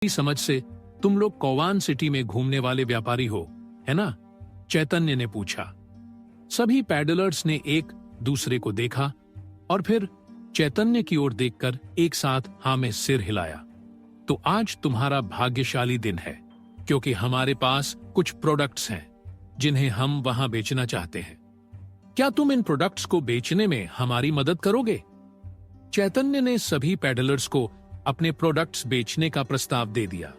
समझ से तुम लोग कोवान सिटी में घूमने वाले व्यापारी हो, है ना? चैतन्य ने पूछा। सभी पैडलर्स ने एक दूसरे को देखा और फिर चैतन्य की ओर देखकर एक साथ हाँ में सिर हिलाया। तो आज तुम्हारा भाग्यशाली दिन है, क्योंकि हमारे पास कुछ प्रोडक्ट्स हैं जिन्हें हम वहां बेचना चाहते हैं। क्या तुम इन प्रोडक्ट्स को बेचने में हमारी मदद करोगे? चैतन्य ने सभी पैडलर्स को अपने प्रोडक्ट्स बेचने का प्रस्ताव दे दिया।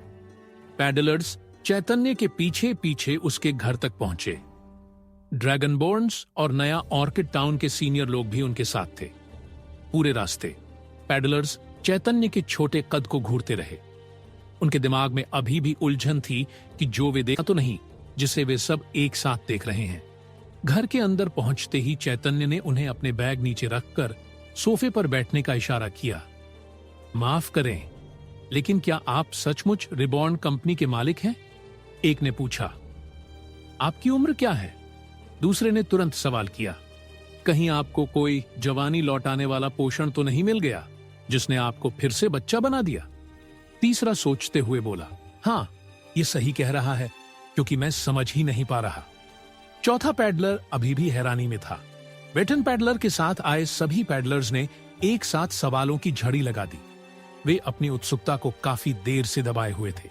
पैडलर्स चैतन्य के पीछे पीछे उसके घर तक पहुंचे। ड्रैगनबोर्न्स और नया ऑर्किड टाउन के सीनियर लोग भी उनके साथ थे। पूरे रास्ते पैडलर्स चैतन्य के छोटे कद को घूरते रहे। उनके दिमाग में अभी भी उलझन थी कि जो वे देखा तो नहीं जिसे वे सब एक साथ देख रहे हैं। घर के अंदर पहुंचते ही चैतन्य ने उन्हें अपने बैग नीचे रखकर सोफे पर बैठने का इशारा किया। माफ करें, लेकिन क्या आप सचमुच रिबॉर्न कंपनी के मालिक हैं? एक ने पूछा। आपकी उम्र क्या है? दूसरे ने तुरंत सवाल किया। कहीं आपको कोई जवानी लौटाने वाला पोषण तो नहीं मिल गया जिसने आपको फिर से बच्चा बना दिया? तीसरा सोचते हुए बोला, हाँ, ये सही कह रहा है, क्योंकि मैं समझ ही नहीं पा रहा। चौथा पैडलर अभी भी हैरानी में था। वेटन पैडलर के साथ आए सभी पैडलर्स ने एक साथ सवालों की झड़ी लगा दी। वे अपनी उत्सुकता को काफी देर से दबाए हुए थे।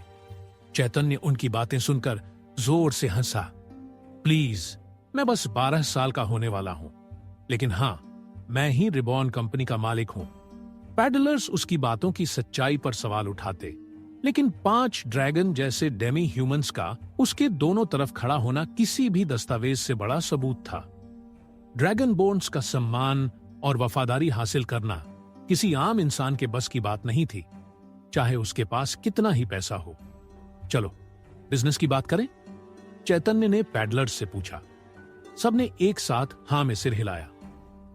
चैतन्य उनकी बातें सुनकर जोर से हंसा। प्लीज, मैं बस 12 साल का होने वाला हूं, लेकिन हां, मैं ही रिबॉर्न कंपनी का मालिक हूं। पैडलर्स उसकी बातों की सच्चाई पर सवाल उठाते, लेकिन 5 ड्रैगन जैसे डेमी ह्यूमंस का उसके दोनों तरफ खड़ा होना किसी भी दस्तावेज से बड़ा सबूत था। ड्रैगन बोन्स का सम्मान और वफादारी हासिल करना किसी आम इंसान के बस की बात नहीं थी, चाहे उसके पास कितना ही पैसा हो। चलो बिजनेस की बात करें, चैतन्य ने पैडलर्स से पूछा। सबने एक साथ हां में सिर हिलाया,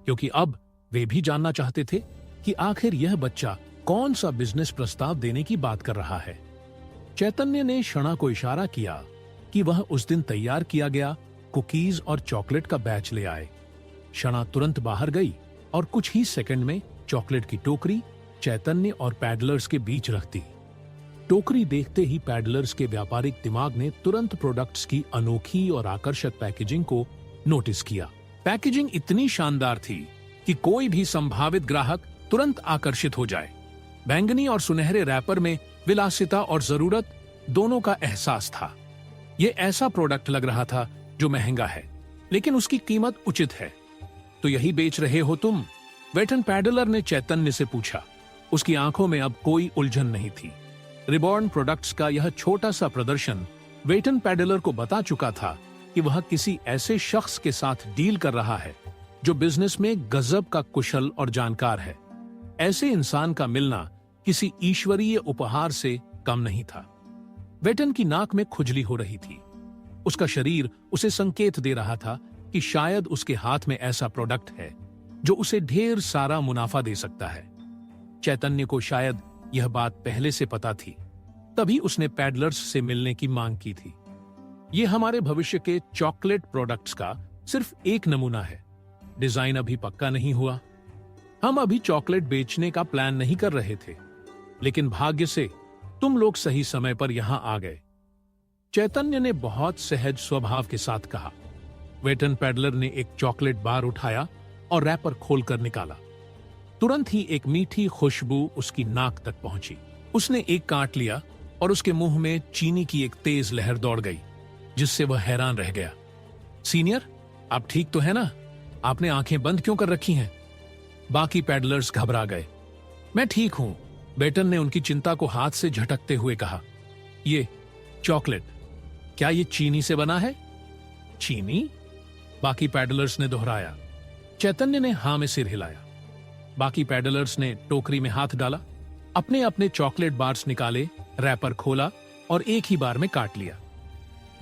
क्योंकि अब वे भी जानना चाहते थे कि आखिर यह बच्चा कौन सा बिजनेस प्रस्ताव देने की बात कर रहा है। चैतन्य ने शणा को इशारा किया कि वह उस दिन तैयार किया गया कुकीज और चॉकलेट का बैच ले आए। शणा तुरंत बाहर गई और कुछ ही सेकंड में चॉकलेट की टोकरी चैतन्य और पैडलर्स के बीच रख दी। टोकरी देखते ही पैडलर्स के व्यापारिक दिमाग ने तुरंत प्रोडक्ट्स की अनोखी और आकर्षक पैकेजिंग को नोटिस किया। पैकेजिंग इतनी शानदार थी कि कोई भी संभावित ग्राहक तुरंत आकर्षित हो जाए। बैंगनी और सुनहरे रैपर में विलासिता और जरूरत दोनों का एहसास था। यह ऐसा प्रोडक्ट लग रहा था जो महंगा है, लेकिन उसकी कीमत उचित है। तो यही बेच रहे हो तुम? वेटन पैडलर ने चैतन्य से पूछा। उसकी आंखों में अब कोई उलझन नहीं थी। रिबॉर्न प्रोडक्ट्स का यह छोटा सा प्रदर्शन वेटन पैडलर को बता चुका था कि वह किसी ऐसे शख्स के साथ डील कर रहा है जो बिजनेस में गजब का कुशल और जानकार है। ऐसे इंसान का मिलना किसी ईश्वरीय उपहार से कम नहीं था। वेटन की नाक में खुजली हो रही थी। उसका शरीर उसे संकेत दे रहा था कि शायद उसके हाथ में ऐसा प्रोडक्ट है जो उसे ढेर सारा मुनाफा दे सकता है। चैतन्य को शायद यह बात पहले से पता थी, तभी उसने पैडलर्स से मिलने की मांग की थी। यह हमारे भविष्य के चॉकलेट प्रोडक्ट्स का सिर्फ एक नमूना है। डिजाइन अभी पक्का नहीं हुआ। हम अभी चॉकलेट बेचने का प्लान नहीं कर रहे थे, लेकिन भाग्य से तुम लोग सही समय पर यहां आ गए। चैतन्य ने बहुत सहज स्वभाव के साथ कहा। वेटन पैडलर ने एक चॉकलेट बार उठाया और रैपर खोलकर निकाला। तुरंत ही एक मीठी खुशबू उसकी नाक तक पहुंची। उसने एक काट लिया और उसके मुंह में चीनी की एक तेज लहर दौड़ गई, जिससे वह हैरान रह गया। सीनियर, आप ठीक तो है ना? आपने आंखें बंद क्यों कर रखी हैं? बाकी पैडलर्स घबरा गए। मैं ठीक हूं, वेटन ने उनकी चिंता को हाथ से झटकते हुए कहा। ये चॉकलेट, क्या ये चीनी से बना है? चीनी? बाकी पैडलर्स ने दोहराया। चैतन्य ने हां में सिर हिलाया। बाकी पैडलर्स ने टोकरी में हाथ डाला, अपने अपने चॉकलेट बार्स निकाले, रैपर खोला और एक ही बार में काट लिया।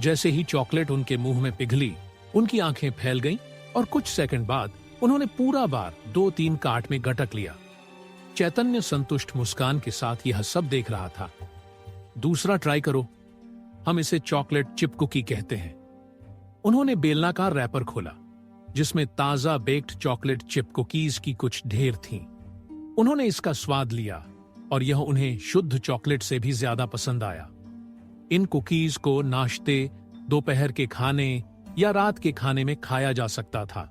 जैसे ही चॉकलेट उनके मुंह में पिघली, उनकी आंखें फैल गईं और कुछ सेकंड बाद उन्होंने पूरा बार 2-3 काट में गटक लिया। चैतन्य संतुष्ट मुस्कान के साथ यह सब देख रहा था। दूसरा ट्राई करो, हम इसे चॉकलेट चिप कुकी कहते हैं। उन्होंने बेलनाकार रैपर खोला, जिसमें ताजा बेक्ड चॉकलेट चिप कुकीज की कुछ ढेर थीं। उन्होंने इसका स्वाद लिया और यह उन्हें शुद्ध चॉकलेट से भी ज्यादा पसंद आया। इन कुकीज को नाश्ते, दोपहर के खाने या रात के खाने में खाया जा सकता था,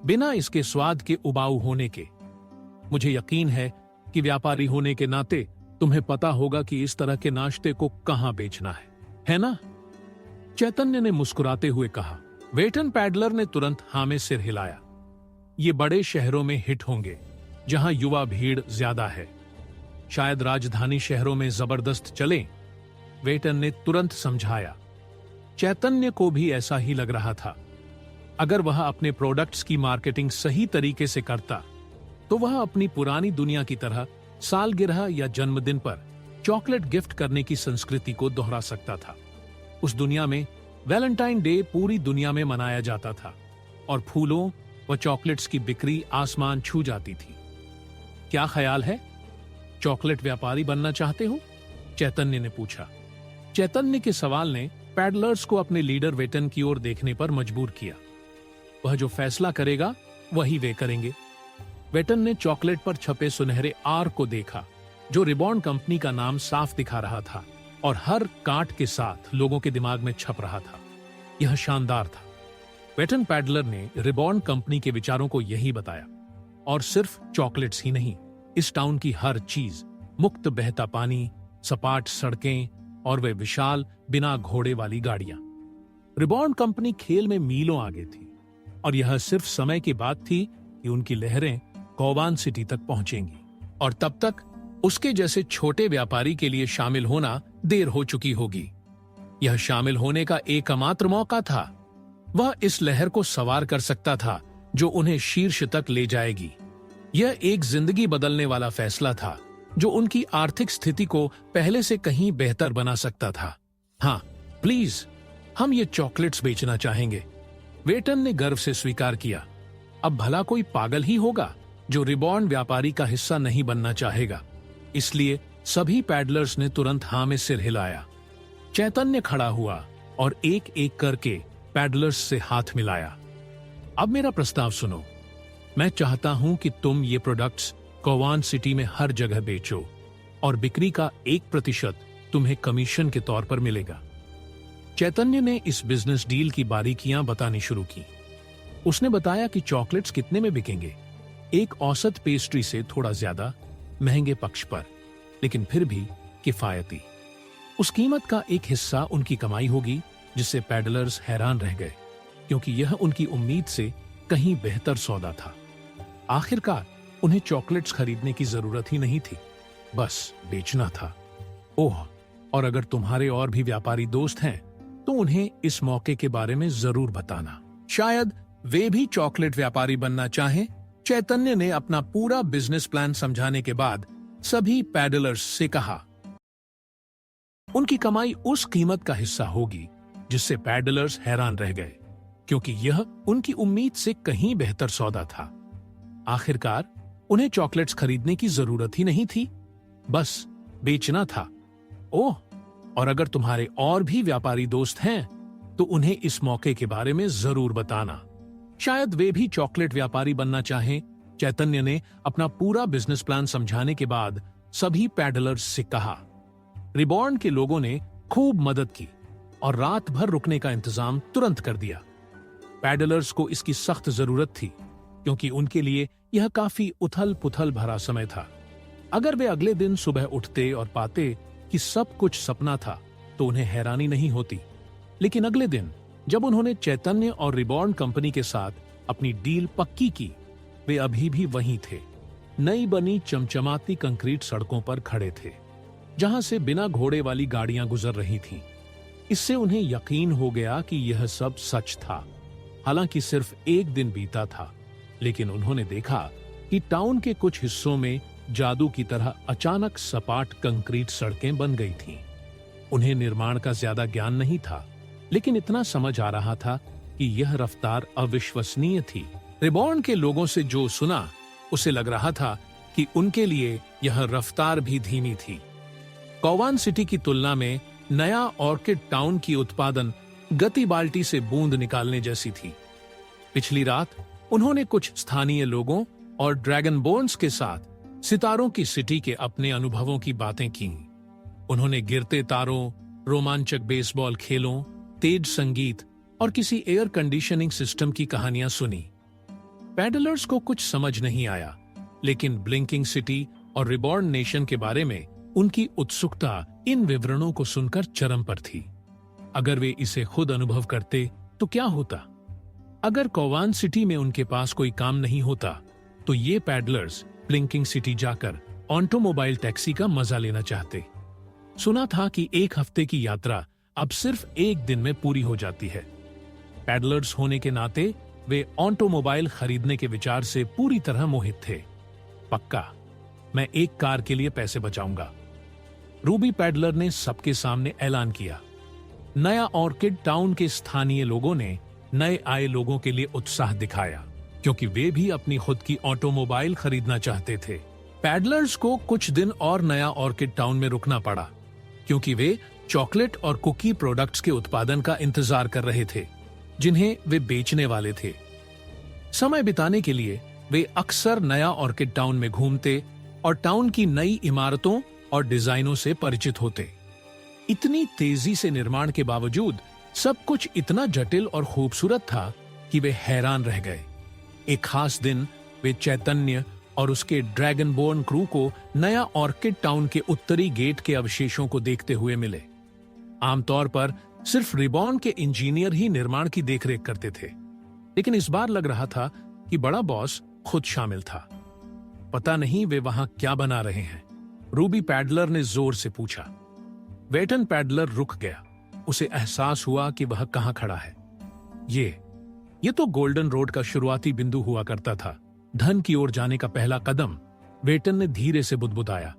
बिना इसके स्वाद के उबाऊ होने के। मुझे यकीन है कि व्यापारी होने के नाते तुम्हें पता होगा कि इस तरह के नाश्ते को कहां बेचना है ना? चैतन्य ने मुस्कुराते हुए कहा। वेटन पैडलर ने तुरंत हाँ में सिर हिलाया। ये बड़े शहरों में हिट होंगे, जहां युवा भीड़ ज्यादा है। शायद राजधानी शहरों में जबरदस्त चले, वेटन ने तुरंत समझाया। चैतन्य को भी ऐसा ही लग रहा था। अगर वह अपने प्रोडक्ट्स की मार्केटिंग सही तरीके से करता, तो वह अपनी पुरानी दुनिया की तरह सालगिरह या जन्मदिन पर चॉकलेट गिफ्ट करने की संस्कृति को दोहरा सकता था। उस दुनिया में वैलेंटाइन डे पूरी दुनिया में मनाया जाता था और फूलों व चॉकलेट्स की बिक्री आसमान छू जाती थी। क्या ख्याल है? चॉकलेट व्यापारी बनना चाहते हो? चैतन्य ने पूछा। चैतन्य के सवाल ने पैडलर्स को अपने लीडर वेटन की ओर देखने पर मजबूर किया। वह जो फैसला करेगा वही वे करेंगे। वेटन ने चॉकलेट पर छपे सुनहरे आर को देखा, जो रिबॉन कंपनी का नाम साफ दिखा रहा था और हर काट के साथ लोगों के दिमाग में छप रहा था। यह शानदार था। वेटन पैडलर ने रिबॉन कंपनी के विचारों को यही बताया। और सिर्फ चॉकलेट्स ही नहीं, इस टाउन की हर चीज, मुक्त बहता पानी, सपाट सड़कें और वे विशाल बिना घोड़े वाली गाड़ियां। रिबॉन कंपनी खेल में मीलों आगे थी और यह सिर्फ समय की बात थी कि उनकी लहरें कौवान सिटी तक पहुंचेंगी, और तब तक उसके जैसे छोटे व्यापारी के लिए शामिल होना देर हो चुकी होगी। यह शामिल होने का एकमात्र मौका था। वह इस लहर को सवार कर सकता था जो उन्हें शीर्ष तक ले जाएगी। यह एक जिंदगी बदलने वाला फैसला था जो उनकी आर्थिक स्थिति को पहले से कहीं बेहतर बना सकता था। हाँ, प्लीज, हम ये चॉकलेट्स बेचना चाहेंगे, वेटन ने गर्व से स्वीकार किया। अब भला कोई पागल ही होगा जो रिबॉन व्यापारी का हिस्सा नहीं बनना चाहेगा। इसलिए सभी पैडलर्स ने तुरंत हाँ में सिर हिलाया। चैतन्य खड़ा हुआ और एक एक करके पैडलर्स से हाथ मिलाया। अब मेरा प्रस्ताव सुनो। मैं चाहता हूं कि तुम ये प्रोडक्ट्स कौवान सिटी में हर जगह बेचो और बिक्री का 1% तुम्हें कमीशन के तौर पर मिलेगा। चैतन्य ने इस बिजनेस डील की बारीकियां बतानी शुरू की। उसने बताया कि चॉकलेट्स कितने में बिकेंगे, एक औसत पेस्ट्री से थोड़ा ज्यादा महंगे पक्ष पर, लेकिन फिर भी किफायती। उस कीमत का एक हिस्सा उनकी कमाई होगी, जिससे पैडलर्स हैरान रह गए, क्योंकि यह उनकी उम्मीद से कहीं बेहतर सौदा था। आखिरकार उन्हें चॉकलेट्स खरीदने की जरूरत ही नहीं थी, बस बेचना था। ओह, और अगर तुम्हारे और भी व्यापारी दोस्त हैं तो उन्हें इस मौके के बारे में जरूर बताना। शायद वे भी चॉकलेट व्यापारी बनना चाहें। चैतन्य ने अपना पूरा बिजनेस प्लान समझाने के बाद सभी पैडलर्स से कहा। उनकी कमाई उस कीमत का हिस्सा होगी जिससे पैडलर्स हैरान रह गए, क्योंकि यह उनकी उम्मीद से कहीं बेहतर सौदा था। आखिरकार उन्हें चॉकलेट्स खरीदने की जरूरत ही नहीं थी, बस बेचना था। ओह, और अगर तुम्हारे और भी व्यापारी दोस्त हैं तो उन्हें इस मौके के बारे में जरूर बताना। शायद वे भी चॉकलेट व्यापारी बनना चाहें। चैतन्य ने अपना पूरा बिजनेस प्लान समझाने के बाद सभी पैडलर्स से कहा। रिबॉर्न के लोगों ने खूब मदद की और रात भर रुकने का इंतजाम तुरंत कर दिया। पैडलर्स को इसकी सख्त जरूरत थी, क्योंकि उनके लिए यह काफी उथल पुथल भरा समय था। अगर वे अगले दिन सुबह उठते और पाते कि सब कुछ सपना था, तो उन्हें हैरानी नहीं होती। लेकिन अगले दिन जब उन्होंने चैतन्य और रिबॉर्न कंपनी के साथ अपनी डील पक्की की, वे अभी भी वहीं थे, नई बनी चमचमाती कंक्रीट सड़कों पर खड़े थे, जहां से बिना घोड़े वाली गाड़ियां गुजर रही थीं। इससे उन्हें यकीन हो गया कि यह सब सच था। हालांकि सिर्फ एक दिन बीता था, लेकिन उन्होंने देखा कि टाउन के कुछ हिस्सों में जादू की तरह अचानक सपाट कंक्रीट सड़कें बन गई थीं। उन्हें निर्माण का ज्यादा ज्ञान नहीं था, लेकिन इतना समझ आ रहा था कि यह रफ्तार अविश्वसनीय थी। रिबॉर्न के लोगों से जो सुना, उसे लग रहा था कि उनके लिए यह रफ्तार भी धीमी थी। कौवान सिटी की तुलना में नया ऑर्किड टाउन की उत्पादन गति बाल्टी से बूंद निकालने जैसी थी। पिछली रात उन्होंने कुछ स्थानीय लोगों और ड्रैगन बोन्स के साथ सितारों की सिटी के अपने अनुभवों की बातें की। उन्होंने गिरते तारों, रोमांचक बेसबॉल खेलों, तेज संगीत और किसी एयर कंडीशनिंग सिस्टम की कहानियां सुनी। पैडलर्स को कुछ समझ नहीं आया, लेकिन ब्लिंकिंग सिटी और रिबॉर्न नेशन के बारे में उनकी उत्सुकता इन विवरणों को सुनकर चरम पर थी। अगर वे इसे खुद अनुभव करते तो क्या होता? अगर कोवान सिटी में उनके पास कोई काम नहीं होता, तो ये पैडलर्स ब्लिंकिंग सिटी जाकर ऑटोमोबाइल टैक्सी का मजा लेना चाहते। सुना था कि एक हफ्ते की यात्रा अब सिर्फ एक दिन में पूरी हो जाती है। पैडलर्स होने के नाते वे ऑटोमोबाइल खरीदने के विचार से पूरी तरह मोहित थे। पक्का, मैं एक कार के लिए पैसे बचाऊंगा। रूबी पैडलर ने सबके सामने ऐलान किया। नया ऑर्किड टाउन के स्थानीय लोगों ने नए आए लोगों के लिए उत्साह दिखाया, क्योंकि वे भी अपनी खुद की ऑटोमोबाइल खरीदना चाहते थे। पैडलर्स को कुछ दिन और नया ऑर्किड टाउन में रुकना पड़ा, क्योंकि वे चॉकलेट और कुकी प्रोडक्ट्स के उत्पादन का इंतजार कर रहे थे, जिन्हें वे बेचने वाले थे। समय बिताने के लिए वे अक्सर नया ऑर्किड टाउन में घूमते और टाउन की नई इमारतों और डिजाइनों से परिचित होते। इतनी तेजी से निर्माण के बावजूद सब कुछ इतना जटिल और खूबसूरत था कि वे हैरान रह गए। एक खास दिन वे चैतन्य और उसके ड्रैगनबोर्न क्रू को नया ऑर्किड टाउन के उत्तरी गेट के अवशेषों को देखते हुए मिले। आमतौर पर सिर्फ रिबॉर्न के इंजीनियर ही निर्माण की देखरेख करते थे, लेकिन इस बार लग रहा था कि बड़ा बॉस खुद शामिल था। पता नहीं वे वहां क्या बना रहे हैं, रूबी पैडलर ने जोर से पूछा। वेटन पैडलर रुक गया। उसे एहसास हुआ कि वह कहां खड़ा है। ये तो गोल्डन रोड का शुरुआती बिंदु हुआ करता था, धन की ओर जाने का पहला कदम। वेटन ने धीरे से बुदबुदाया।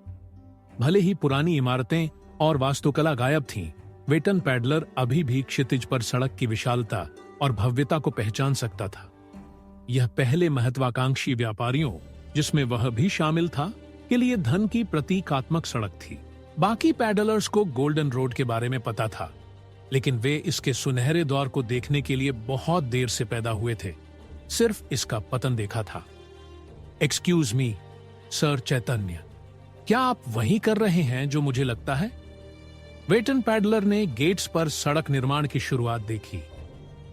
भले ही पुरानी इमारतें और वास्तुकला गायब थीं, वेटन पैडलर अभी भी क्षितिज पर सड़क की विशालता और भव्यता को पहचान सकता था। यह पहले महत्वाकांक्षी व्यापारियों, जिसमें वह भी शामिल था, के लिए धन की प्रतीकात्मक सड़क थी। बाकी पैडलर्स को गोल्डन रोड के बारे में पता था, लेकिन वे इसके सुनहरे दौर को देखने के लिए बहुत देर से पैदा हुए थे। सिर्फ इसका पतन देखा था। एक्सक्यूज मी, सर चैतन्य, क्या आप वही कर रहे हैं जो मुझे लगता है? वेटन पैडलर ने गेट्स पर सड़क निर्माण की शुरुआत देखी।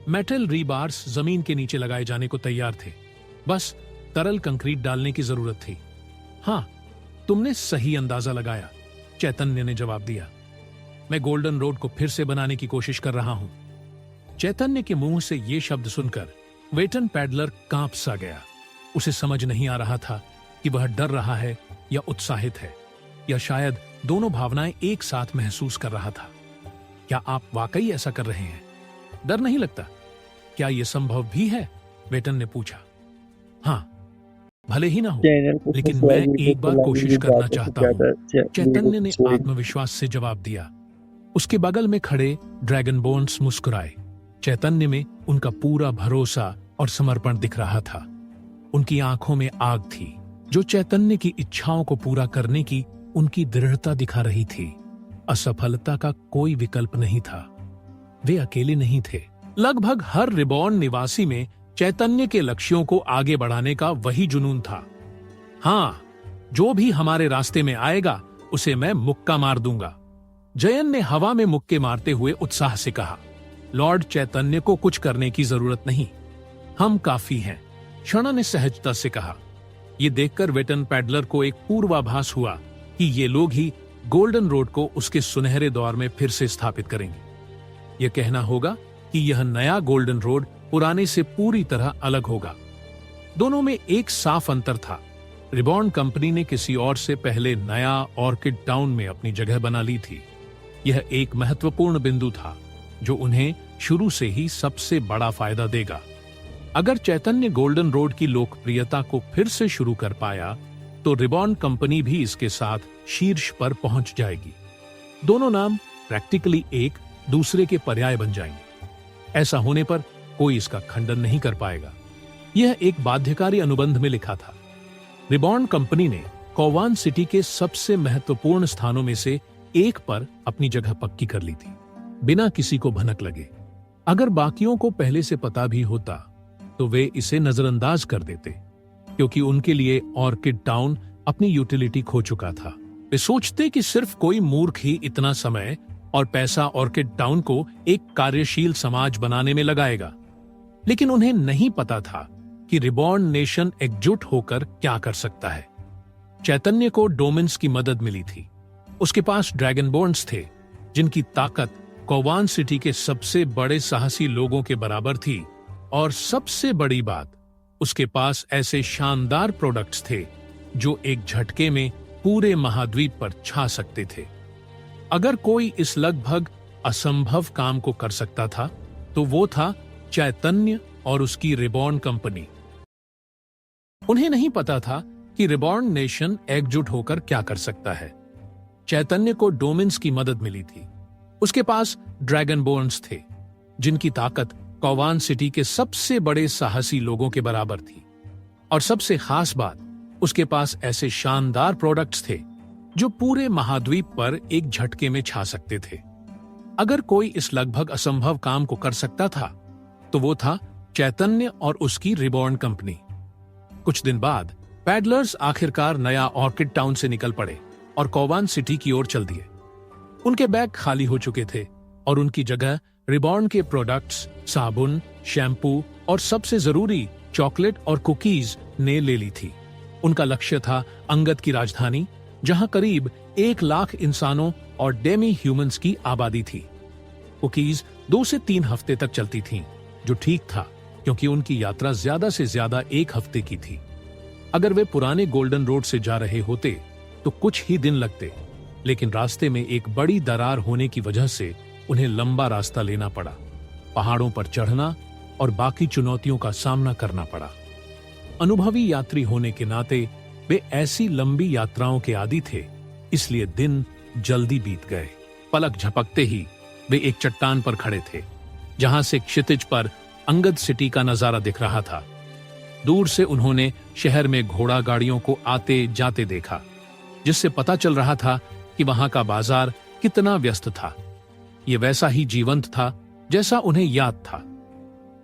मेटल रीबार्स जमीन के नीचे लगाए जाने को तैयार थे, बस तरल कंक्रीट डालने की जरूरत थी। हाँ, तुमने सही अंदाजा लगाया, चैतन्य ने जवाब दिया। मैं गोल्डन रोड को फिर से बनाने की कोशिश कर रहा हूं। चैतन्य के मुंह से ये शब्द सुनकर वेटन पैडलर कांप सा गया। उसे समझ नहीं आ रहा था कि वह डर रहा है या उत्साहित है, या शायद दोनों भावनाएं एक साथ महसूस कर रहा था। क्या आप वाकई ऐसा कर रहे हैं? डर नहीं लगता? क्या यह संभव भी है? वेटन ने पूछा। हाँ, भले ही ना हो, लेकिन मैं एक बार कोशिश करना चाहता हूँ, चैतन्य ने आत्मविश्वास से जवाब दिया। उसके बगल में खड़े ड्रैगनबोन्स मुस्कुराए। चैतन्य में उनका पूरा भरोसा और समर्पण दिख रहा था। उनकी आंखों में आग थी, जो चैतन्य की इच्छाओं को पूरा करने की उनकी दृढ़ता दिखा रही थी। असफलता का कोई विकल्प नहीं था। वे अकेले नहीं थे। लगभग हर रिबॉर्न निवासी में चैतन्य के लक्ष्यों को आगे बढ़ाने का वही जुनून था। हाँ, जो भी हमारे रास्ते में आएगा उसे मैं मुक्का मार दूंगा, जयन ने हवा में मुक्के मारते हुए उत्साह से कहा। लॉर्ड चैतन्य को कुछ करने की जरूरत नहीं, हम काफी हैं, क्षणा ने सहजता से कहा। यह देखकर वेटन पैडलर को एक पूर्वाभास हुआ कि ये लोग ही गोल्डन रोड को उसके सुनहरे दौर में फिर से स्थापित करेंगे। यह कहना होगा कि यह नया गोल्डन रोड पुराने से पूरी तरह अलग होगा। दोनों में एक साफ अंतर था। रिबॉर्न कंपनी ने किसी और से पहले नया ऑर्किड टाउन में अपनी जगह बना ली थी। यह एक महत्वपूर्ण बिंदु था जो उन्हें शुरू से ही सबसे बड़ा फायदा देगा। अगर चैतन्य गोल्डन रोड की लोकप्रियता को फिर से शुरू कर पाया, तो रिबॉर्न कंपनी भी इसके साथ शीर्ष पर पहुंच जाएगी। दोनों नाम प्रैक्टिकली एक दूसरे के पर्याय बन जाएंगे। ऐसा होने पर कोई इसका खंडन नहीं कर पाएगा। यह एक बाध्यकारी अनुबंध में लिखा था। रिबॉर्न कंपनी ने कोवान सिटी के सबसे महत्वपूर्ण स्थानों में से एक पर अपनी जगह पक्की कर ली थी, बिना किसी को भनक लगे। अगर बाकियों को पहले से पता भी होता तो वे इसे नजरअंदाज कर देते, क्योंकि उनके लिए ऑर्किड टाउन अपनी यूटिलिटी खो चुका था। वे सोचते कि सिर्फ कोई मूर्ख ही इतना समय और पैसा ऑर्किड टाउन को एक कार्यशील समाज बनाने में लगाएगा, लेकिन उन्हें नहीं पता था कि रिबॉर्न नेशन एकजुट होकर क्या कर सकता है। चैतन्य को डोमिन्स की मदद मिली थी। उसके पास ड्रैगनबोर्न्स थे जिनकी ताकत कोवान सिटी के सबसे बड़े साहसी लोगों के बराबर थी, और सबसे बड़ी बात, उसके पास ऐसे शानदार प्रोडक्ट्स थे जो एक झटके में पूरे महाद्वीप पर छा सकते थे। अगर कोई इस लगभग असंभव काम को कर सकता था तो वो था चैतन्य और उसकी रिबॉर्न कंपनी। उन्हें नहीं पता था कि रिबॉर्न नेशन एकजुट होकर क्या कर सकता है। चैतन्य को डोमिन्स की मदद मिली थी। उसके पास ड्रैगनबोर्न्स थे जिनकी ताकत कोवान सिटी के सबसे बड़े साहसी लोगों के बराबर थी, और सबसे खास बात, उसके पास ऐसे शानदार प्रोडक्ट्स थे जो पूरे महाद्वीप पर एक झटके में छा सकते थे। अगर कोई इस लगभग असंभव काम को कर सकता था तो वो था चैतन्य और उसकी रिबॉर्न कंपनी। कुछ दिन बाद पैडलर्स आखिरकार नया ऑर्किड टाउन से निकल पड़े और कोवान सिटी की ओर चल दिए। उनके बैग खाली हो चुके थे और उनकी जगह रिबॉर्न के प्रोडक्ट्स, साबुन, शैम्पू और सबसे जरूरी चॉकलेट और कुकीज ने ले ली थी। उनका लक्ष्य था अंगद की राजधानी, जहां करीब 1 लाख इंसानों और डेमी ह्यूमंस की आबादी थी। कुकीज 2 से 3 हफ्ते तक चलती थीं, जो ठीक था क्योंकि उनकी यात्रा ज्यादा से ज्यादा 1 हफ्ते की थी। अगर वे पुराने गोल्डन रोड से जा रहे होते तो कुछ ही दिन लगते, लेकिन रास्ते में एक बड़ी दरार होने की वजह से उन्हें लंबा रास्ता लेना पड़ा, पहाड़ों पर चढ़ना और बाकी चुनौतियों का सामना करना पड़ा। अनुभवी यात्री होने के नाते वे ऐसी लंबी यात्राओं के आदी थे, इसलिए दिन जल्दी बीत गए। पलक झपकते ही वे एक चट्टान पर खड़े थे, जहां से क्षितिज पर अंगद सिटी का नजारा दिख रहा था। दूर से उन्होंने शहर में घोड़ा गाड़ियों को आते जाते देखा, जिससे पता चल रहा था कि वहां का बाजार कितना व्यस्त था। ये वैसा ही जीवंत था जैसा उन्हें याद था।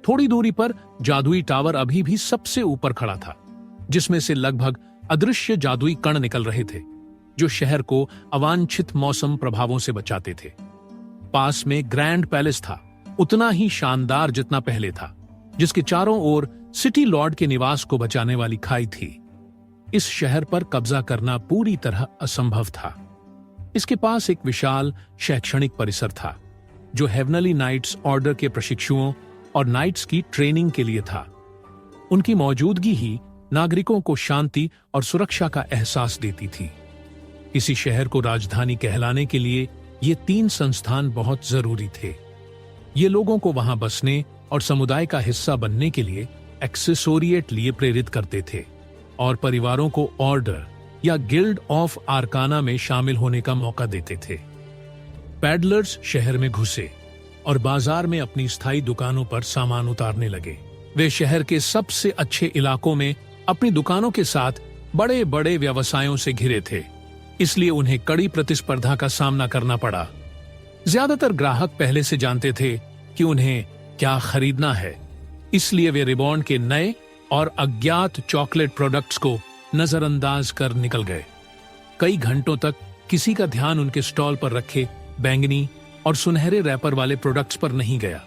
थोड़ी दूरी पर जादुई टावर अभी भी सबसे ऊपर खड़ा था, जिसमें से लगभग अदृश्य जादुई कण निकल रहे थे, जो शहर को अवांछित मौसम प्रभावों से बचाते थे। पास में ग्रैंड पैलेस था, उतना ही शानदार जितना पहले था, जिसके चारों ओर सिटी लॉर्ड के निवास को बचाने वाली खाई थी। इस शहर पर कब्जा करना पूरी तरह असंभव था। इसके पास एक विशाल शैक्षणिक परिसर था, जो हेवनली नाइट्स ऑर्डर के प्रशिक्षुओं और नाइट्स की ट्रेनिंग के लिए था। उनकी मौजूदगी ही नागरिकों को शांति और सुरक्षा का एहसास देती थी। किसी शहर को राजधानी कहलाने के लिए ये 3 संस्थान बहुत जरूरी थे। ये लोगों को वहां बसने और समुदाय का हिस्सा बनने के लिए एक्सेसोरिएट लिए प्रेरित करते थे, और परिवारों को ऑर्डर या गिल्ड ऑफ आर्काना में शामिल होने का मौका देते थे। पैडलर्स शहर में घुसे और बाजार में अपनी स्थायी दुकानों पर सामान उतारने लगे। वे शहर के सबसे अच्छे इलाकों में अपनी दुकानों के साथ बड़े बड़े व्यवसायों से घिरे थे, इसलिए उन्हें कड़ी प्रतिस्पर्धा का सामना करना पड़ा। ज्यादातर ग्राहक पहले से जानते थे कि उन्हें क्या खरीदना है, इसलिए वे रिबॉर्न के नए और अज्ञात चॉकलेट प्रोडक्ट्स को नजरअंदाज कर निकल गए। कई घंटों तक किसी का ध्यान उनके स्टॉल पर रखे बैंगनी और सुनहरे रैपर वाले प्रोडक्ट्स पर नहीं गया।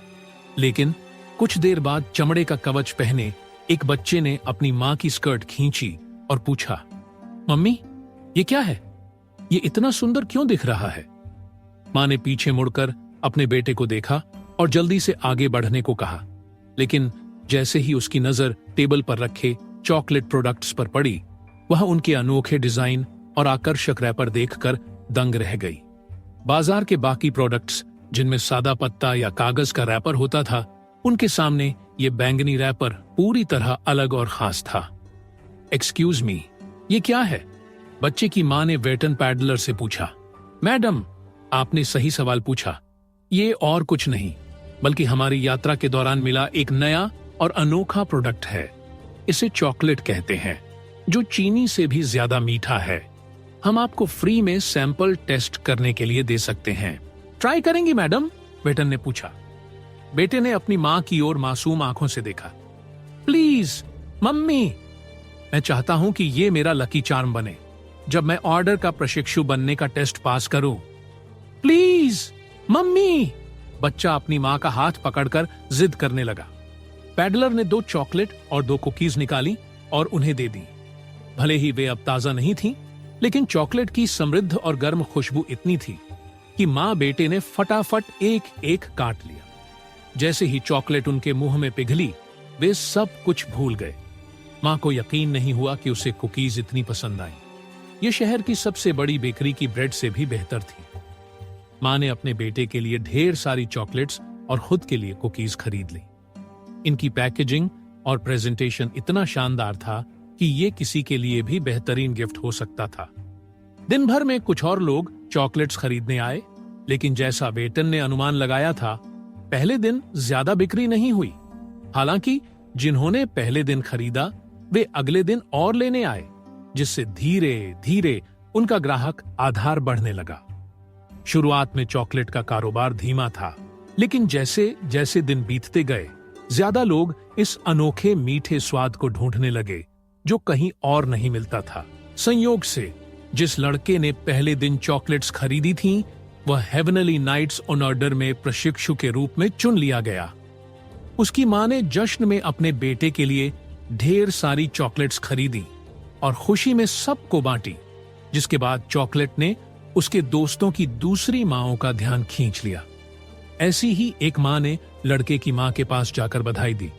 लेकिन कुछ देर बाद चमड़े का कवच पहने एक बच्चे ने अपनी मां की स्कर्ट खींची और पूछा, मम्मी, ये क्या है? ये इतना सुंदर क्यों दिख रहा है? मां ने पीछे मुड़कर अपने बेटे को देखा और जल्दी से आगे बढ़ने को कहा, लेकिन जैसे ही उसकी नजर टेबल पर रखे चॉकलेट प्रोडक्ट्स पर पड़ी, वह उनके अनोखे डिजाइन और आकर्षक रैपर देखकर दंग रह गई। बाजार के बाकी प्रोडक्ट्स, जिनमें सादा पत्ता या कागज का रैपर होता था, उनके सामने ये बैंगनी रैपर पूरी तरह अलग और खास था। एक्सक्यूज मी, ये क्या है? बच्चे की मां ने वेटन पैडलर से पूछा। मैडम, आपने सही सवाल पूछा। ये और कुछ नहीं बल्कि हमारी यात्रा के दौरान मिला एक नया और अनोखा प्रोडक्ट है। इसे चॉकलेट कहते हैं, जो चीनी से भी ज्यादा मीठा है। हम आपको फ्री में सैंपल टेस्ट करने के लिए दे सकते हैं। ट्राई करेंगी मैडम? वेटन ने पूछा। बेटे ने अपनी मां की ओर मासूम आंखों से देखा। प्लीज मम्मी, मैं चाहता हूं कि ये मेरा लकी चार्म बने जब मैं ऑर्डर का प्रशिक्षु बनने का टेस्ट पास करूं। Please mummy. बच्चा अपनी मां का हाथ पकड़कर जिद करने लगा। पैडलर ने 2 चॉकलेट और 2 कुकीज निकाली और उन्हें दे दी। भले ही वे अब ताजा नहीं थीं, लेकिन चॉकलेट की समृद्ध और गर्म खुशबू इतनी थी कि मां बेटे ने फटाफट एक एक काट लिया। जैसे ही चॉकलेट उनके मुंह में पिघली, वे सब कुछ भूल गए। मां को यकीन नहीं हुआ कि उसे कुकीज इतनी पसंद आई। ये शहर की सबसे बड़ी बेकरी की ब्रेड से भी बेहतर थी। मां ने अपने बेटे के लिए ढेर सारी चॉकलेट्स और खुद के लिए कुकीज खरीद ली। इनकी पैकेजिंग और प्रेजेंटेशन इतना शानदार था कि ये किसी के लिए भी बेहतरीन गिफ्ट हो सकता था। दिन भर में कुछ और लोग चॉकलेट्स खरीदने आए, लेकिन जैसा वेटन ने अनुमान लगाया था, पहले दिन ज्यादा बिक्री नहीं हुई। हालांकि जिन्होंने पहले दिन खरीदा वे अगले दिन और लेने आए, जिससे धीरे धीरे उनका ग्राहक आधार बढ़ने लगा। शुरुआत में चॉकलेट का कारोबार धीमा था, लेकिन जैसे जैसे दिन बीतते गए, ज्यादा लोग इस अनोखे मीठे स्वाद को ढूंढने लगे जो कहीं और नहीं मिलता था। संयोग से जिस लड़के ने पहले दिन चॉकलेट्स खरीदी थीं, वह हेवनली नाइट्स ऑन ऑर्डर में प्रशिक्षु के रूप में चुन लिया गया। उसकी मां ने जश्न में अपने बेटे के लिए ढेर सारी चॉकलेट्स खरीदी और खुशी में सबको बांटी, जिसके बाद चॉकलेट ने उसके दोस्तों की दूसरी मांओं का ध्यान खींच लिया। ऐसी ही एक मां ने लड़के की मां के पास जाकर बधाई दी।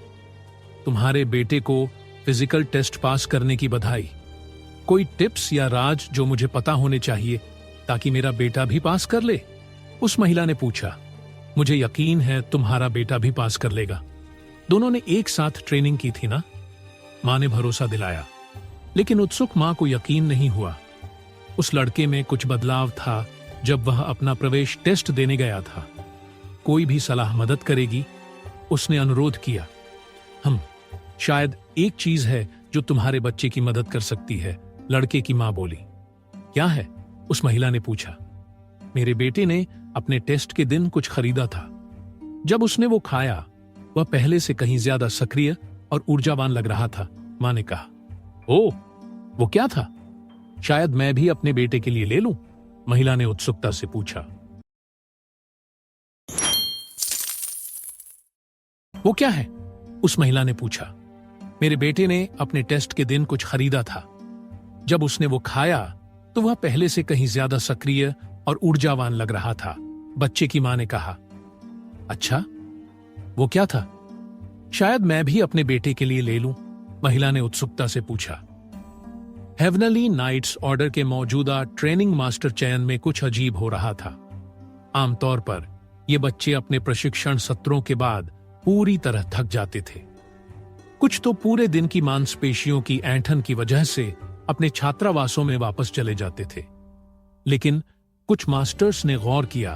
तुम्हारे बेटे को फिजिकल टेस्ट पास करने की बधाई। कोई टिप्स या राज जो मुझे पता होने चाहिए ताकि मेरा बेटा भी पास कर ले? उस महिला ने पूछा। मुझे यकीन है तुम्हारा बेटा भी पास कर लेगा। दोनों ने एक साथ ट्रेनिंग की थी ना? मां ने भरोसा दिलाया। लेकिन उत्सुक मां को यकीन नहीं हुआ। उस लड़के में कुछ बदलाव था जब वह अपना प्रवेश टेस्ट देने गया था। कोई भी सलाह मदद करेगी? उसने अनुरोध किया। शायद एक चीज है जो तुम्हारे बच्चे की मदद कर सकती है, लड़के की मां बोली। क्या है? उस महिला ने पूछा। मेरे बेटे ने अपने टेस्ट के दिन कुछ खरीदा था। जब उसने वो खाया, वह पहले से कहीं ज्यादा सक्रिय और ऊर्जावान लग रहा था, मां ने कहा। ओह, वो क्या था? शायद मैं भी अपने बेटे के लिए ले लूं? महिला ने उत्सुकता से पूछा। वो क्या है? उस महिला ने पूछा। मेरे बेटे ने अपने टेस्ट के दिन कुछ खरीदा था। जब उसने वो खाया तो वह पहले से कहीं ज्यादा सक्रिय और ऊर्जावान लग रहा था, बच्चे की मां ने कहा। अच्छा, वो क्या था? शायद मैं भी अपने बेटे के लिए ले लूं? महिला ने उत्सुकता से पूछा। हेवनली नाइट्स ऑर्डर के मौजूदा ट्रेनिंग मास्टर चयन में कुछ अजीब हो रहा था। आमतौर पर ये बच्चे अपने प्रशिक्षण सत्रों के बाद पूरी तरह थक जाते थे। कुछ तो पूरे दिन की मांसपेशियों की ऐंठन की वजह से अपने छात्रावासों में वापस चले जाते थे। लेकिन कुछ मास्टर्स ने गौर किया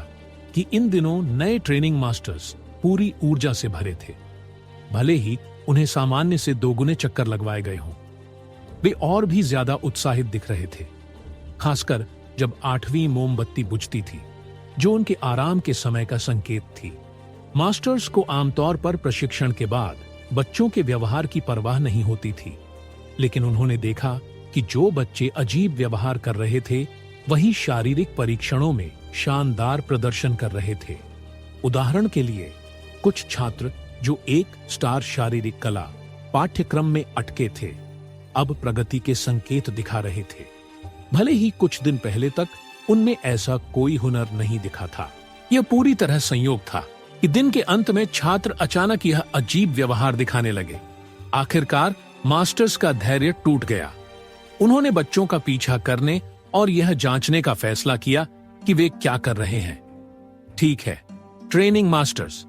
कि इन दिनों नए ट्रेनिंग मास्टर्स पूरी ऊर्जा से भरे थे, भले ही उन्हें सामान्य से 2 गुने चक्कर लगवाए गए हों। वे और भी ज्यादा उत्साहित दिख रहे थे, खासकर जब 8वीं मोमबत्ती बुझती थी, जो उनके आराम के समय का संकेत थी। मास्टर्स को आमतौर पर प्रशिक्षण के बाद बच्चों के व्यवहार की परवाह नहीं होती थी, लेकिन उन्होंने देखा कि जो बच्चे अजीब व्यवहार कर रहे थे, वही शारीरिक परीक्षणों में शानदार प्रदर्शन कर रहे थे। उदाहरण के लिए, कुछ छात्र जो 1 स्टार शारीरिक कला पाठ्यक्रम में अटके थे, अब प्रगति के संकेत दिखा रहे थे, भले ही कुछ दिन पहले तक उनमें ऐसा कोई हुनर नहीं दिखा था। यह पूरी तरह संयोग था कि दिन के अंत में छात्र अचानक यह अजीब व्यवहार दिखाने लगे। आखिरकार मास्टर्स का धैर्य टूट गया। उन्होंने बच्चों का पीछा करने और यह जांचने का फैसला किया कि वे क्या कर रहे हैं। ठीक है, ट्रेनिंग मास्टर्स,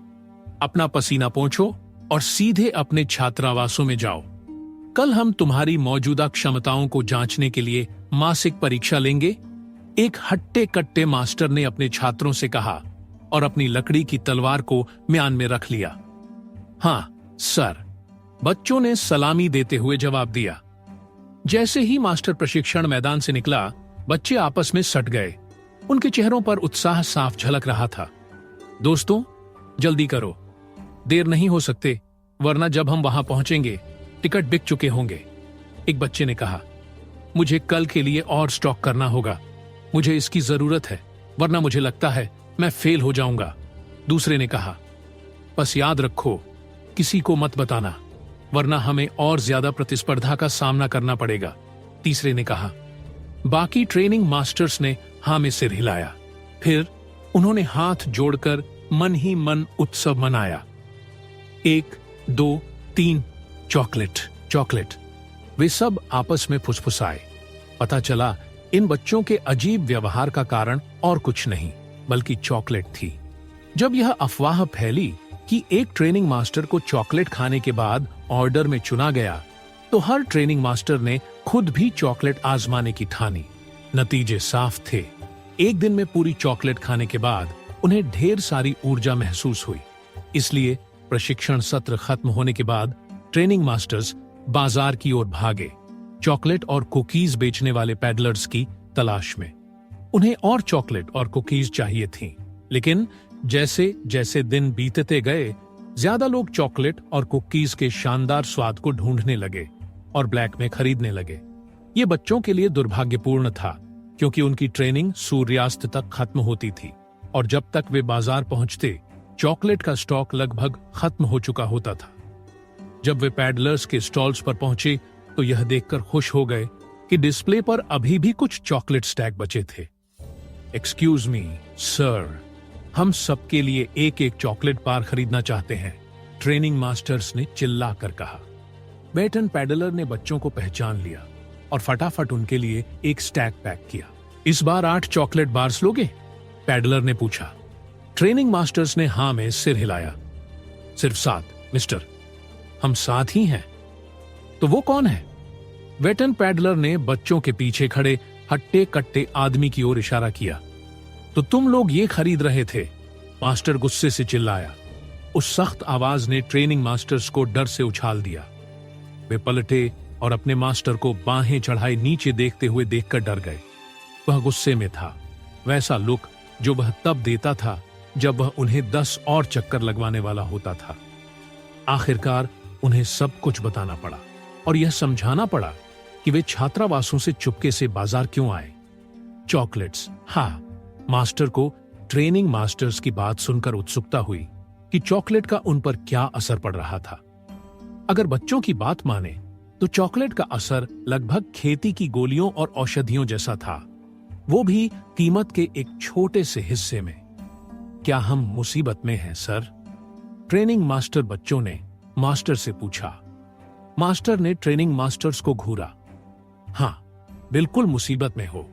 अपना पसीना पोंछो और सीधे अपने छात्रावासों में जाओ। कल हम तुम्हारी मौजूदा क्षमताओं को जांचने के लिए मासिक परीक्षा लेंगे। एक हट्टे कट्टे मास्टर ने अपने छात्रों से कहा और अपनी लकड़ी की तलवार को म्यान में रख लिया। हाँ सर, बच्चों ने सलामी देते हुए जवाब दिया। जैसे ही मास्टर प्रशिक्षण मैदान से निकला, बच्चे आपस में सट गए। उनके चेहरों पर उत्साह साफ झलक रहा था। दोस्तों, जल्दी करो, देर नहीं हो सकते, वरना जब हम वहां पहुंचेंगे टिकट बिक चुके होंगे। एक बच्चे ने कहा, मुझे कल के लिए और स्टॉक करना होगा, मुझे इसकी जरूरत है, वरना मुझे लगता है मैं फेल हो जाऊंगा। दूसरे ने कहा, बस याद रखो, किसी को मत बताना, वरना हमें और ज्यादा प्रतिस्पर्धा का सामना करना पड़ेगा। तीसरे ने कहा। बाकी ट्रेनिंग मास्टर्स ने हाँ में सिर हिलाया। फिर उन्होंने हाथ जोड़कर मन ही मन उत्सव मनाया। 1, 2, 3, चॉकलेट चॉकलेट। वे सब आपस में फुसफुसाए। पता चला इन बच्चों के अजीब व्यवहार का कारण और कुछ नहीं बल्कि चॉकलेट थी। जब यह अफवाह फैली कि एक ट्रेनिंग मास्टर को चॉकलेट खाने के बाद ऑर्डर में चुना गया, तो हर ट्रेनिंग मास्टर ने खुद भी चॉकलेट आजमाने की ठानी। नतीजे साफ थे। एक दिन में पूरी चॉकलेट खाने के बाद उन्हें ढेर सारी ऊर्जा महसूस हुई। इसलिए प्रशिक्षण सत्र खत्म होने के बाद ट्रेनिंग मास्टर्स बाजार की ओर भागे, चॉकलेट और कुकीज बेचने वाले पैडलर्स की तलाश में। उन्हें और चॉकलेट और कुकीज चाहिए थीं, लेकिन जैसे जैसे दिन बीतते गए, ज्यादा लोग चॉकलेट और कुकीज के शानदार स्वाद को ढूंढने लगे और ब्लैक में खरीदने लगे। ये बच्चों के लिए दुर्भाग्यपूर्ण था, क्योंकि उनकी ट्रेनिंग सूर्यास्त तक खत्म होती थी और जब तक वे बाजार पहुंचते, चॉकलेट का स्टॉक लगभग खत्म हो चुका होता था। जब वे पैडलर्स के स्टॉल्स पर पहुंचे तो यह देखकर खुश हो गए कि डिस्प्ले पर अभी भी कुछ चॉकलेट स्टैक बचे थे। एक्सक्यूज मी सर, हम सबके लिए एक एक चॉकलेट बार खरीदना चाहते हैं, ट्रेनिंग मास्टर्स ने चिल्ला कर कहा। बैटन पैडलर ने बच्चों को पहचान लिया और फटाफट उनके लिए एक स्टैक पैक किया। इस बार 8 चॉकलेट बार्स लोगे? पैडलर ने पूछा। ट्रेनिंग मास्टर्स ने हाँ में सिर हिलाया। सिर्फ 7 मिस्टर, हम 7 ही हैं। तो वो कौन है? वेटन पैडलर ने बच्चों के पीछे खड़े हट्टे कट्टे आदमी की ओर इशारा किया। तो तुम लोग ये खरीद रहे थे? मास्टर गुस्से से चिल्लाया। उस सख्त आवाज ने ट्रेनिंग मास्टर्स को डर से उछाल दिया। वे पलटे और अपने मास्टर को बाहें चढ़ाए नीचे देखते हुए देखकर डर गए। वह गुस्से में था, वैसा लुक जो वह तब देता था जब वह उन्हें 10 और चक्कर लगवाने वाला होता था। आखिरकार उन्हें सब कुछ बताना पड़ा और यह समझाना पड़ा कि वे छात्रावासों से चुपके से बाजार क्यों आए। चॉकलेट्स, हाँ। मास्टर को ट्रेनिंग मास्टर्स की बात सुनकर उत्सुकता हुई कि चॉकलेट का उन पर क्या असर पड़ रहा था। अगर बच्चों की बात माने तो चॉकलेट का असर लगभग खेती की गोलियों और औषधियों जैसा था, वो भी कीमत के एक छोटे से हिस्से में। क्या हम मुसीबत में हैं सर? ट्रेनिंग मास्टर बच्चों ने मास्टर से पूछा। मास्टर ने ट्रेनिंग मास्टर्स को घूरा। हाँ, बिल्कुल मुसीबत में हो।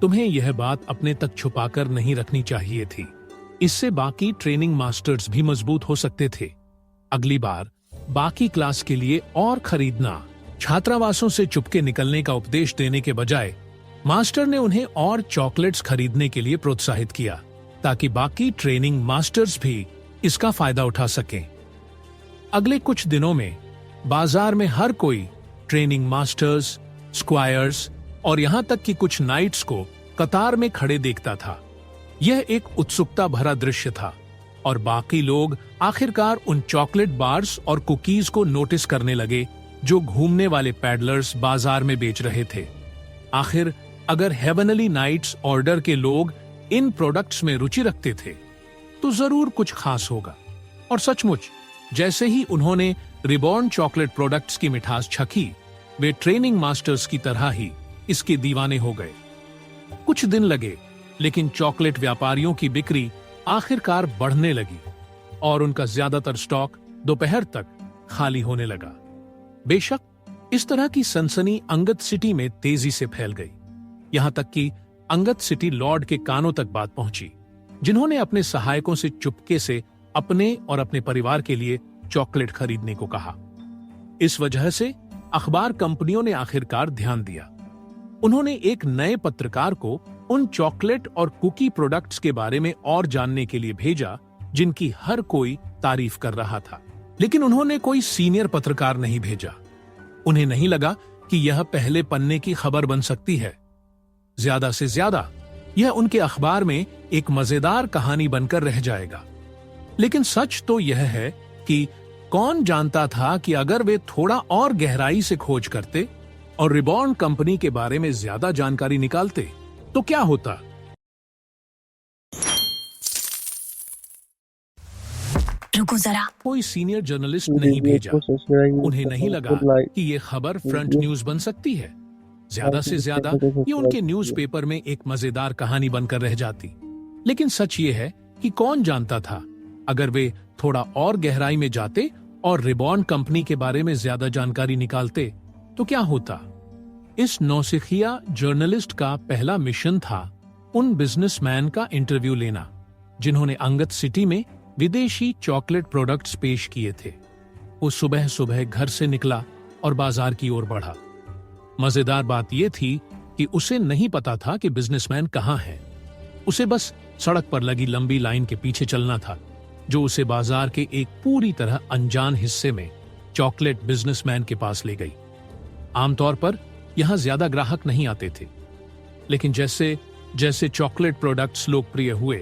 तुम्हें यह बात अपने तक छुपाकर नहीं रखनी चाहिए थी। इससे बाकी ट्रेनिंग मास्टर्स भी मजबूत हो सकते थे। अगली बार बाकी क्लास के लिए और खरीदना। छात्रावासों से चुपके निकलने का उपदेश देने के बजाय मास्टर ने उन्हें और चॉकलेट्स खरीदने के लिए प्रोत्साहित किया, ताकि बाकी ट्रेनिंग मास्टर्स भी इसका फायदा उठा सकें। अगले कुछ दिनों में बाजार में हर कोई ट्रेनिंग मास्टर्स, स्क्वायर्स और यहां तक कि कुछ नाइट्स को कतार में खड़े देखता था। यह एक उत्सुकता भरा दृश्य था और बाकी लोग आखिरकार उन चॉकलेट बार्स और कुकीज को नोटिस करने लगे जो घूमने वाले पैडलर्स बाजार में बेच रहे थे। आखिर अगर हेवनली नाइट्स ऑर्डर के लोग इन प्रोडक्ट्स में रुचि रखते थे तो जरूर कुछ खास होगा। और सचमुच जैसे ही उन्होंने रिबॉर्न चॉकलेट प्रोडक्ट्स की मिठास चखी, वे ट्रेनिंग मास्टर्स की तरह ही इसके दीवाने हो गए। कुछ दिन लगे, लेकिन चॉकलेट व्यापारियों की बिक्री आखिरकार बढ़ने लगी और उनका ज्यादातर स्टॉक दोपहर तक खाली होने लगा। बेशक इस तरह की सनसनी अंगद सिटी में तेजी से फैल गई, यहां तक कि अंगद सिटी लॉर्ड के कानों तक बात पहुंची, जिन्होंने अपने सहायकों से चुपके से अपने और अपने परिवार के लिए चॉकलेट खरीदने को कहा। इस वजह से अखबार कंपनियों ने आखिरकार ध्यान दिया। उन्होंने एक नए पत्रकार को उन चॉकलेट और कुकी प्रोडक्ट्स के बारे में और जानने के लिए भेजा जिनकी हर कोई तारीफ कर रहा था, लेकिन उन्होंने कोई सीनियर पत्रकार नहीं भेजा। उन्हें नहीं लगा कि यह पहले पन्ने की खबर बन सकती है। ज्यादा से ज्यादा यह उनके अखबार में एक मजेदार कहानी बनकर रह जाएगा। लेकिन सच तो यह है कि कौन जानता था कि अगर वे थोड़ा और गहराई से खोज करते और रिबॉर्न कंपनी के बारे में ज्यादा जानकारी निकालते तो क्या होता? रुको जरा, कोई सीनियर जर्नलिस्ट नहीं भेजा। उन्हें नहीं लगा कि ये खबर फ्रंट न्यूज बन सकती है। ज्यादा से ज्यादा ये उनके न्यूज़पेपर में एक मजेदार कहानी बनकर रह जाती। लेकिन सच ये है कि कौन जानता था, अगर वे थोड़ा और गहराई में जाते और रिबॉर्न कंपनी के बारे में ज्यादा जानकारी निकालते तो क्या होता? इस नौसिखिया जर्नलिस्ट का पहला मिशन था उन बिजनेसमैन का इंटरव्यू लेना जिन्होंने अंगद सिटी में विदेशी चॉकलेट प्रोडक्ट्स पेश किए थे। वो सुबह सुबह घर से निकला और बाजार की ओर बढ़ा। मजेदार बात यह थी कि उसे नहीं पता था कि बिजनेसमैन कहाँ है। उसे बस सड़क पर लगी लंबी लाइन के पीछे चलना था, जो उसे बाजार के एक पूरी तरह अनजान हिस्से में चॉकलेट बिजनेसमैन के पास ले गई। आमतौर पर यहां ज्यादा ग्राहक नहीं आते थे, लेकिन जैसे जैसे चॉकलेट प्रोडक्ट्स लोकप्रिय हुए,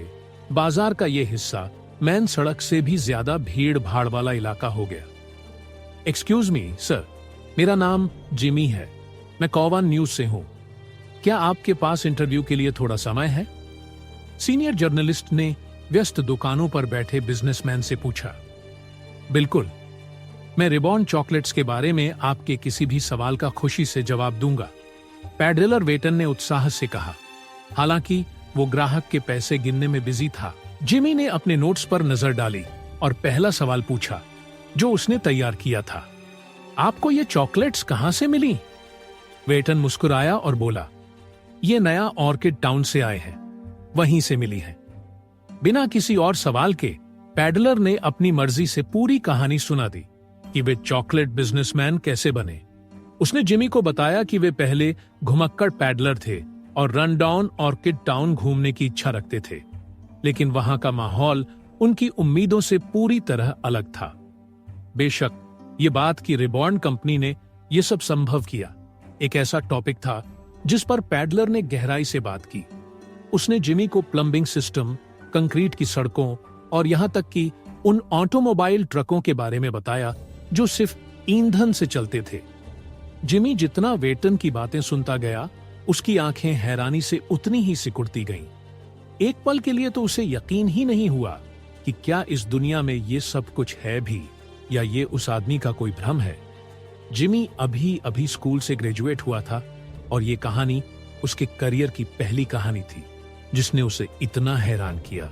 बाजार का यह हिस्सा मेन सड़क से भी ज्यादा भीड़ भाड़ वाला इलाका हो गया। एक्सक्यूज मी सर, मेरा नाम जिमी है, मैं कौवान न्यूज से हूं। क्या आपके पास इंटरव्यू के लिए थोड़ा समय है? सीनियर जर्नलिस्ट ने व्यस्त दुकानों पर बैठे बिजनेसमैन से पूछा। बिल्कुल, मैं रिबॉर्न चॉकलेट्स के बारे में आपके किसी भी सवाल का खुशी से जवाब दूंगा, पैडलर वेटन ने उत्साह से कहा। हालांकि वो ग्राहक के पैसे गिनने में बिजी था। जिमी ने अपने नोट्स पर नजर डाली और पहला सवाल पूछा जो उसने तैयार किया था। आपको ये चॉकलेट्स कहां से मिली? वेटन मुस्कुराया और बोला, ये नया ऑर्किड टाउन से आए हैं, वहीं से मिली है। बिना किसी और सवाल के पैडलर ने अपनी मर्जी से पूरी कहानी सुना दी कि वे चॉकलेट बिजनेसमैन कैसे बने। उसने जिमी को बताया कि वे पहले घुमक्कड़ पैडलर थे और रन डाउन ऑर्किड टाउन घूमने की इच्छा रखते थे, लेकिन वहां का माहौल उनकी उम्मीदों से पूरी तरह अलग था। बेशक ये बात कि रिबॉर्न कंपनी ने यह सब संभव किया एक ऐसा टॉपिक था जिस पर पैडलर ने गहराई से बात की। उसने जिमी को प्लम्बिंग सिस्टम, कंक्रीट की सड़कों और यहां तक कि उन ऑटोमोबाइल ट्रकों के बारे में बताया जो सिर्फ ईंधन से चलते थे। जिमी जितना वेटन की बातें सुनता गया, उसकी आंखें हैरानी से उतनी ही सिकुड़ती गईं। एक पल के लिए तो उसे यकीन ही नहीं हुआ कि क्या इस दुनिया में ये सब कुछ है भी, या ये उस आदमी का कोई भ्रम है। जिमी अभी अभी स्कूल से ग्रेजुएट हुआ था और ये कहानी उसके करियर की पहली कहानी थी जिसने उसे इतना हैरान किया।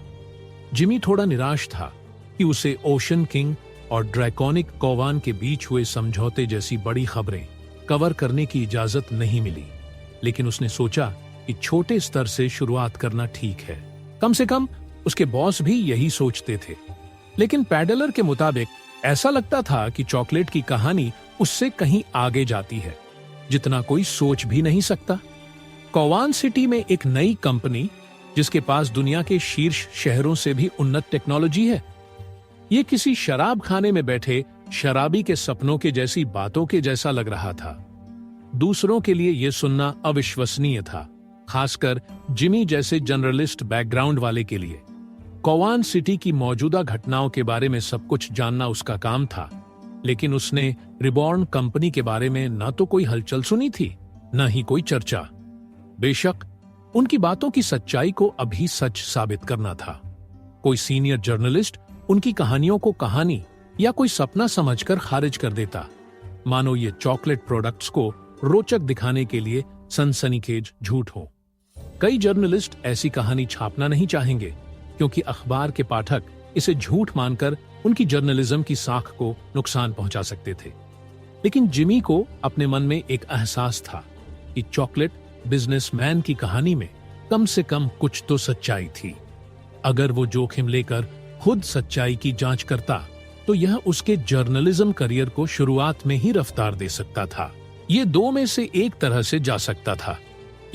जिमी थोड़ा निराश था कि उसे ओशन किंग और ड्रैकोनिक कौवान के बीच हुए समझौते जैसी बड़ी खबरें कवर करने की इजाजत नहीं मिली, लेकिन उसने सोचा कि छोटे स्तर से शुरुआत करना ठीक है। कम से कम उसके बॉस भी यही सोचते थे। लेकिन पैडलर के मुताबिक ऐसा लगता था कि चॉकलेट की कहानी उससे कहीं आगे जाती है, जितना कोई सोच भी नहीं सकता। कौवान सिटी में एक नई कंपनी जिसके पास दुनिया के शीर्ष शहरों से भी उन्नत टेक्नोलॉजी है। ये किसी शराब खाने में बैठे शराबी के सपनों के जैसी बातों के जैसा लग रहा था। दूसरों के लिए यह सुनना अविश्वसनीय था, खासकर जिमी जैसे जर्नलिस्ट बैकग्राउंड वाले के लिए। कौवान सिटी की मौजूदा घटनाओं के बारे में सब कुछ जानना उसका काम था, लेकिन उसने रिबॉर्न कंपनी के बारे में न तो कोई हलचल सुनी थी, न ही कोई चर्चा। बेशक उनकी बातों की सच्चाई को अभी सच साबित करना था। कोई सीनियर जर्नलिस्ट उनकी कहानियों को कहानी या कोई सपना समझकर खारिज कर देता, मानो ये चॉकलेट प्रोडक्ट्स को रोचक दिखाने के लिए सनसनीखेज झूठ हो। कई जर्नलिस्ट ऐसी कहानी छापना नहीं चाहेंगे क्योंकि अखबार के पाठक इसे झूठ मानकर उनकी जर्नलिज्म की साख को नुकसान पहुंचा सकते थे। लेकिन जिमी को अपने मन में एक एहसास था कि चॉकलेट बिजनेसमैन की कहानी में कम से कम कुछ तो सच्चाई थी। अगर वो जोखिम लेकर खुद सच्चाई की जांच करता तो यह उसके जर्नलिज्म करियर को शुरुआत में ही रफ्तार दे सकता था। ये दो में से एक तरह से जा सकता था।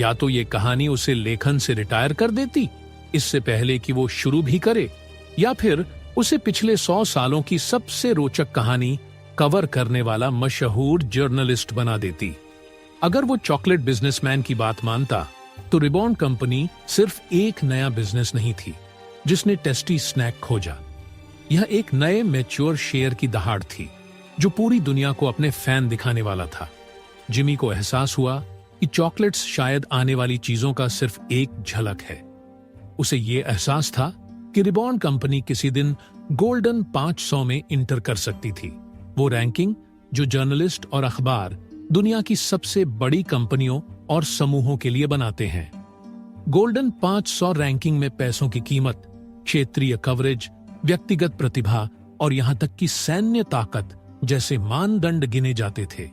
या तो ये कहानी उसे लेखन से रिटायर कर देती इससे पहले कि वो शुरू भी करे, या फिर उसे पिछले 100 सालों की सबसे रोचक कहानी कवर करने वाला मशहूर जर्नलिस्ट बना देती। अगर वो चॉकलेट बिजनेसमैन की बात मानता तो रिबॉर्न कंपनी सिर्फ एक नया बिजनेस नहीं थी जिसने टेस्टी स्नैक खोजा। यह एक नए मैच्योर शेयर की दहाड़ थी जो पूरी दुनिया को अपने फैन दिखाने वाला था। जिमी को एहसास हुआ कि चॉकलेट्स शायद आने वाली चीजों का सिर्फ एक झलक है। उसे यह एहसास था कि रिबॉन कंपनी किसी दिन गोल्डन 500 में इंटर कर सकती थी, वो रैंकिंग जो जर्नलिस्ट और अखबार दुनिया की सबसे बड़ी कंपनियों और समूहों के लिए बनाते हैं। गोल्डन 500 रैंकिंग में पैसों की कीमत, क्षेत्रीय कवरेज, व्यक्तिगत प्रतिभा और यहां तक कि सैन्य ताकत जैसे मानदंड गिने जाते थे।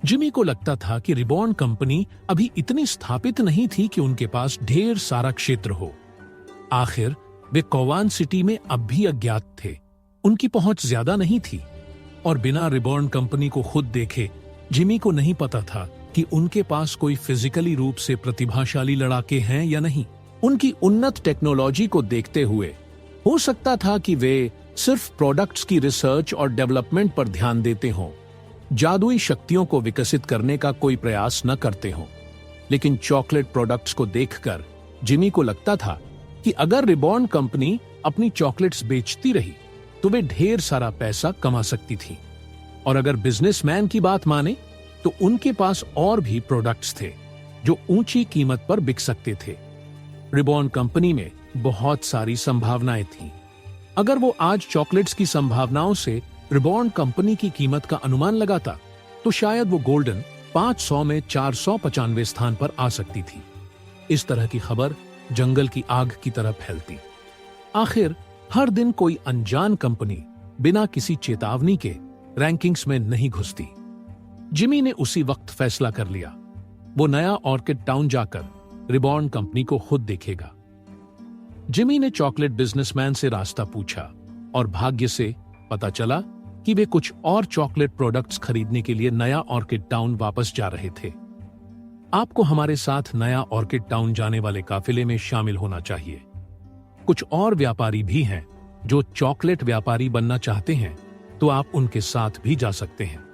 जिमी को लगता था कि रिबॉन कंपनी अभी इतनी स्थापित नहीं थी कि उनके पास ढेर सारा क्षेत्र हो। आखिर वे कोवान सिटी में अब भी अज्ञात थे, उनकी पहुंच ज्यादा नहीं थी और बिना रिबॉन कंपनी को खुद देखे जिमी को नहीं पता था कि उनके पास कोई फिजिकली रूप से प्रतिभाशाली लड़ाके हैं या नहीं। उनकी उन्नत टेक्नोलॉजी को देखते हुए हो सकता था कि वे सिर्फ प्रोडक्ट्स की रिसर्च और डेवलपमेंट पर ध्यान देते हों, जादुई शक्तियों को विकसित करने का कोई प्रयास न करते हों। लेकिन चॉकलेट प्रोडक्ट्स को देखकर जिमी को लगता था कि अगर रिबॉन कंपनी अपनी चॉकलेट्स बेचती रही तो वे ढेर सारा पैसा कमा सकती थी, और अगर बिजनेसमैन की बात माने तो उनके पास और भी प्रोडक्ट्स थे जो ऊंची कीमत पर बिक सकते थे। रिबॉन कंपनी में बहुत सारी संभावनाएं थीं। अगर वो आज चॉकलेट्स की संभावनाओं से रिबॉन कंपनी की कीमत का अनुमान लगाता तो शायद वो गोल्डन 500 में 495 स्थान पर आ सकती थी। इस तरह की खबर जंगल की आग की तरह फैलती। आखिर हर दिन कोई अनजान कंपनी बिना किसी चेतावनी के रैंकिंग्स में नहीं घुसती। जिमी ने उसी वक्त फैसला कर लिया, वो नया ऑर्किड टाउन जाकर रिबॉन कंपनी को खुद देखेगा। जिमी ने चॉकलेट बिजनेसमैन से रास्ता पूछा और भाग्य से पता चला कि वे कुछ और चॉकलेट प्रोडक्ट्स खरीदने के लिए नया ऑर्किड टाउन वापस जा रहे थे। आपको हमारे साथ नया ऑर्किड टाउन जाने वाले काफिले में शामिल होना चाहिए। कुछ और व्यापारी भी हैं जो चॉकलेट व्यापारी बनना चाहते हैं, तो आप उनके साथ भी जा सकते हैं।